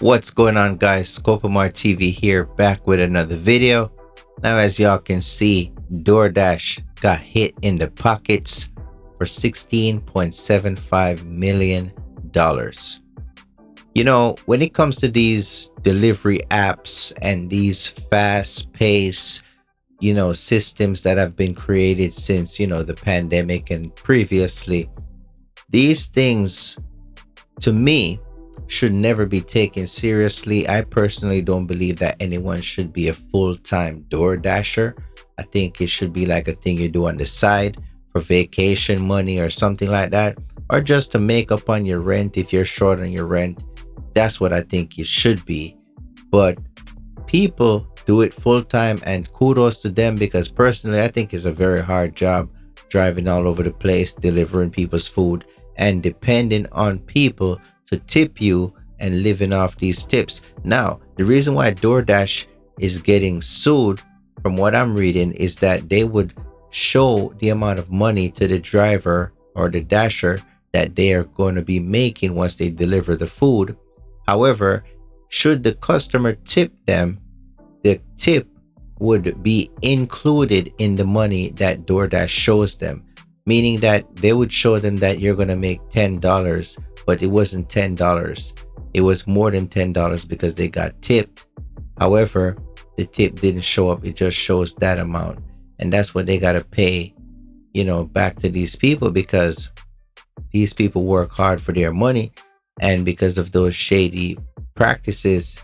What's going on, guys? Scopamar TV here, back with another video. Now, as y'all can see, DoorDash got hit in the pockets for $16.75 million. When it comes to these delivery apps and these fast paced, systems that have been created since, the pandemic and previously, these things, to me, should never be taken seriously. I personally don't believe that anyone should be a full-time Door Dasher. I think it should be like a thing you do on the side for vacation money or something like that, or just to make up on your rent if you're short on your rent. That's what I think it should be. But people do it full time, and kudos to them, because personally I think it's a very hard job driving all over the place, delivering people's food, and depending on people to tip you and living off these tips. Now, the reason why DoorDash is getting sued, from what I'm reading, is that they would show the amount of money to the driver or the dasher that they are going to be making once they deliver the food. However, should the customer tip them, the tip would be included in the money that DoorDash shows them, meaning that they would show them that you're going to make $10, but it wasn't $10. It was more than $10 because they got tipped. However, the tip didn't show up. It just shows that amount. And that's what they got to pay, back to these people, because these people work hard for their money. And because of those shady practices,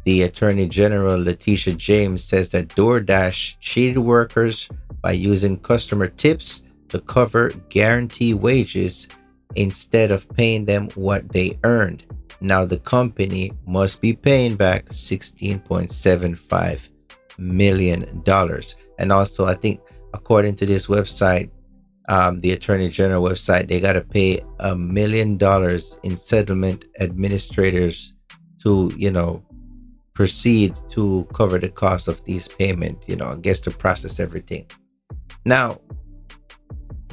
the Attorney General, Letitia James, says that DoorDash cheated workers by using customer tips to cover guarantee wages instead of paying them what they earned. Now the company must be paying back $16.75 million. And also, I think, according to this website, the Attorney General website, they got to pay $1 million in settlement administrators to, proceed to cover the cost of these payments, I guess, to process everything. Now,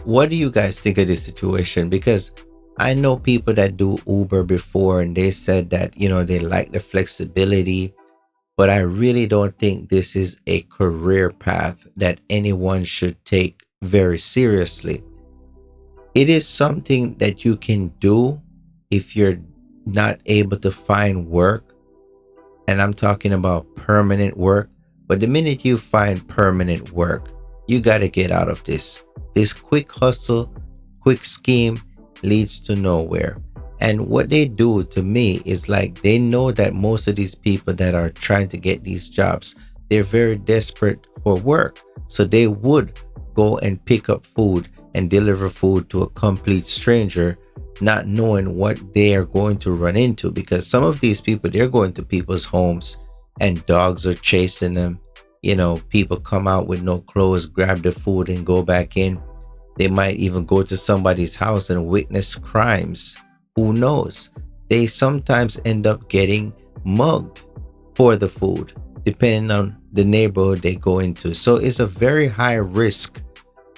what do you guys think of this situation? Because I know people that do Uber before, and they said that, they like the flexibility, but I really don't think this is a career path that anyone should take very seriously. It is something that you can do if you're not able to find work. And I'm talking about permanent work. But the minute you find permanent work, you got to get out of this. This quick hustle, quick scheme leads to nowhere. And what they do, to me, is like, they know that most of these people that are trying to get these jobs, they're very desperate for work. So they would go and pick up food and deliver food to a complete stranger, not knowing what they are going to run into. Because some of these people, they're going to people's homes and dogs are chasing them. People come out with no clothes, grab the food and go back in. They might even go to somebody's house and witness crimes. Who knows? They sometimes end up getting mugged for the food, depending on the neighborhood they go into. So it's a very high risk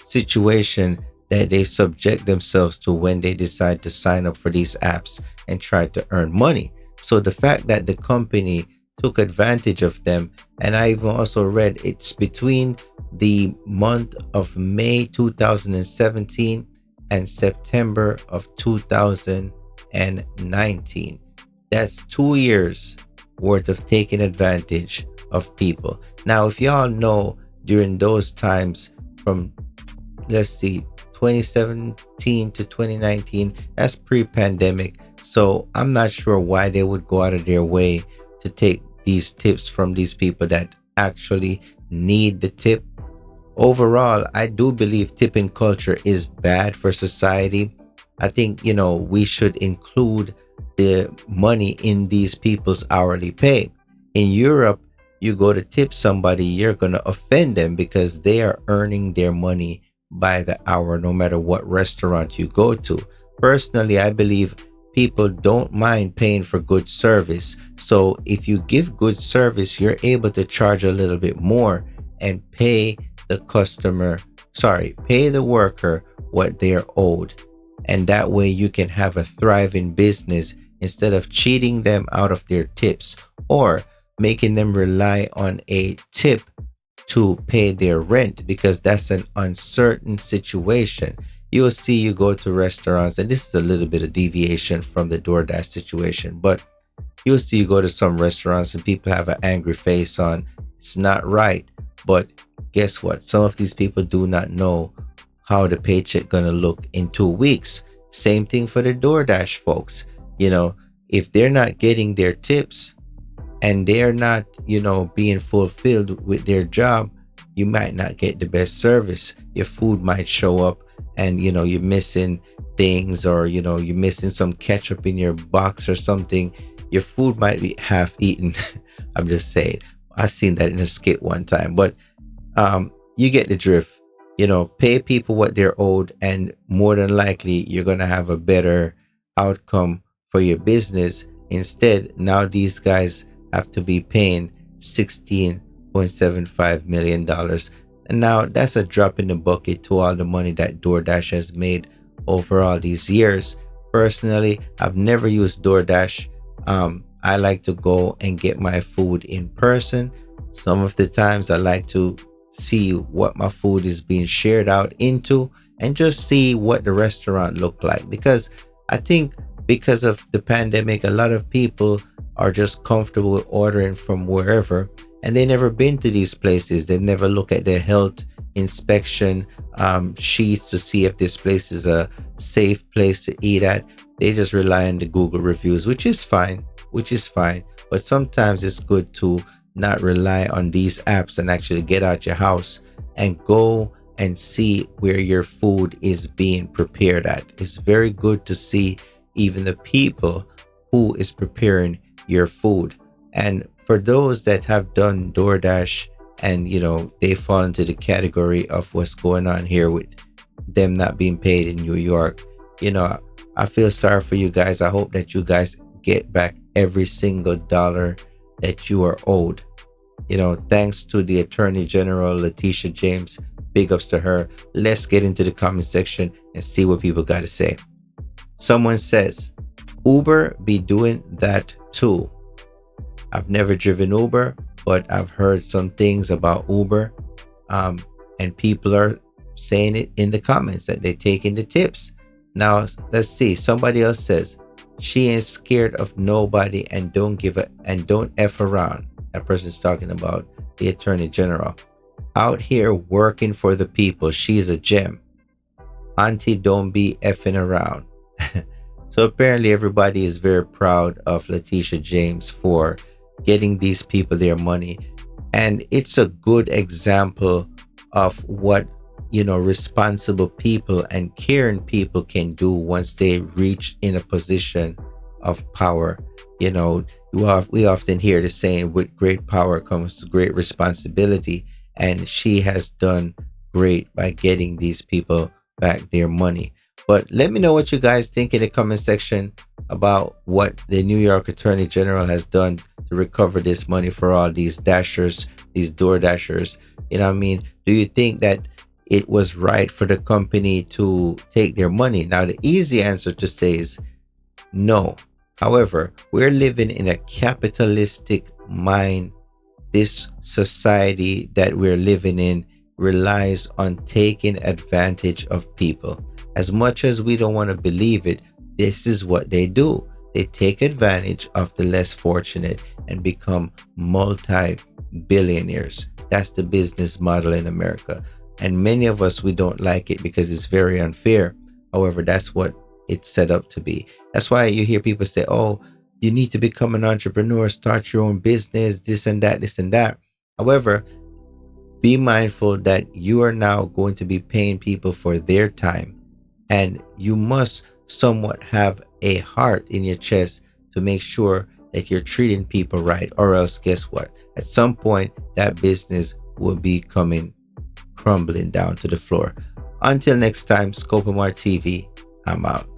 situation that they subject themselves to when they decide to sign up for these apps and try to earn money. So the fact that the company took advantage of them, and I even also read it's between the month of May 2017 and September of 2019. That's 2 years worth of taking advantage of people. Now, if y'all know, during those times from, let's see, 2017 to 2019, that's pre-pandemic. So I'm not sure why they would go out of their way to take these tips from these people that actually need the tip. Overall, I do believe tipping culture is bad for society. I think, we should include the money in these people's hourly pay. In Europe, you go to tip somebody, you're going to offend them because they are earning their money by the hour, no matter what restaurant you go to. Personally, I believe people don't mind paying for good service. So if you give good service, you're able to charge a little bit more and pay the worker what they're owed. And that way you can have a thriving business instead of cheating them out of their tips or making them rely on a tip to pay their rent, because that's an uncertain situation. You will see, you go to restaurants, and this is a little bit of deviation from the DoorDash situation, but you'll see, you go to some restaurants and people have an angry face on. It's not right. But guess what? Some of these people do not know how the paycheck gonna look in 2 weeks. Same thing for the DoorDash folks. You know, if they're not getting their tips and they're not, being fulfilled with their job, you might not get the best service. Your food might show up and, you're missing things, or, you're missing some ketchup in your box or something. Your food might be half eaten. I'm just saying. I seen that in a skit one time, but you get the drift. Pay people what they're owed, and more than likely you're gonna have a better outcome for your business. Instead, now these guys have to be paying $16.75 million, and now that's a drop in the bucket to all the money that DoorDash has made over all these years. Personally, I've never used DoorDash. I like to go and get my food in person. Some of the times I like to see what my food is being shared out into and just see what the restaurant look like, because I think because of the pandemic, a lot of people are just comfortable with ordering from wherever, and they never been to these places. They never look at their health inspection sheets to see if this place is a safe place to eat at. They just rely on the Google reviews, which is fine. But sometimes it's good to not rely on these apps and actually get out your house and go and see where your food is being prepared at. It's very good to see even the people who is preparing your food. And for those that have done DoorDash and they fall into the category of what's going on here with them not being paid in New York, I feel sorry for you guys. I hope that you guys get back every single dollar that you are owed. Thanks to the Attorney General Letitia James. Big ups to her. Let's get into the comment section and see what people got to say. Someone says, Uber be doing that too. I've never driven Uber, but I've heard some things about Uber. And people are saying it in the comments that they're taking the tips. Now, let's see. Somebody else says, she ain't scared of nobody and don't F around. That person's talking about the Attorney General. Out here working for the people. She's a gem. Auntie, don't be effing around. So apparently everybody is very proud of Letitia James for getting these people their money. And it's a good example of what responsible people and caring people can do once they reach in a position of power. We often hear the saying, with great power comes great responsibility, and she has done great by getting these people back their money. But let me know what you guys think in the comment section about what the New York Attorney General has done to recover this money for all these dashers, these door dashers. Do you think that it was right for the company to take their money? Now, the easy answer to say is no. However, we're living in a capitalistic mind. This society that we're living in relies on taking advantage of people. As much as we don't want to believe it, this is what they do. They take advantage of the less fortunate and become multi-billionaires. That's the business model in America. And many of us, we don't like it because it's very unfair. However, that's what it's set up to be. That's why you hear people say, oh, you need to become an entrepreneur, start your own business, this and that, this and that. However, be mindful that you are now going to be paying people for their time. And you must somewhat have a heart in your chest to make sure that you're treating people right. Or else, guess what? At some point, that business will be crumbling down to the floor. Until next time, Scopamar TV, I'm out.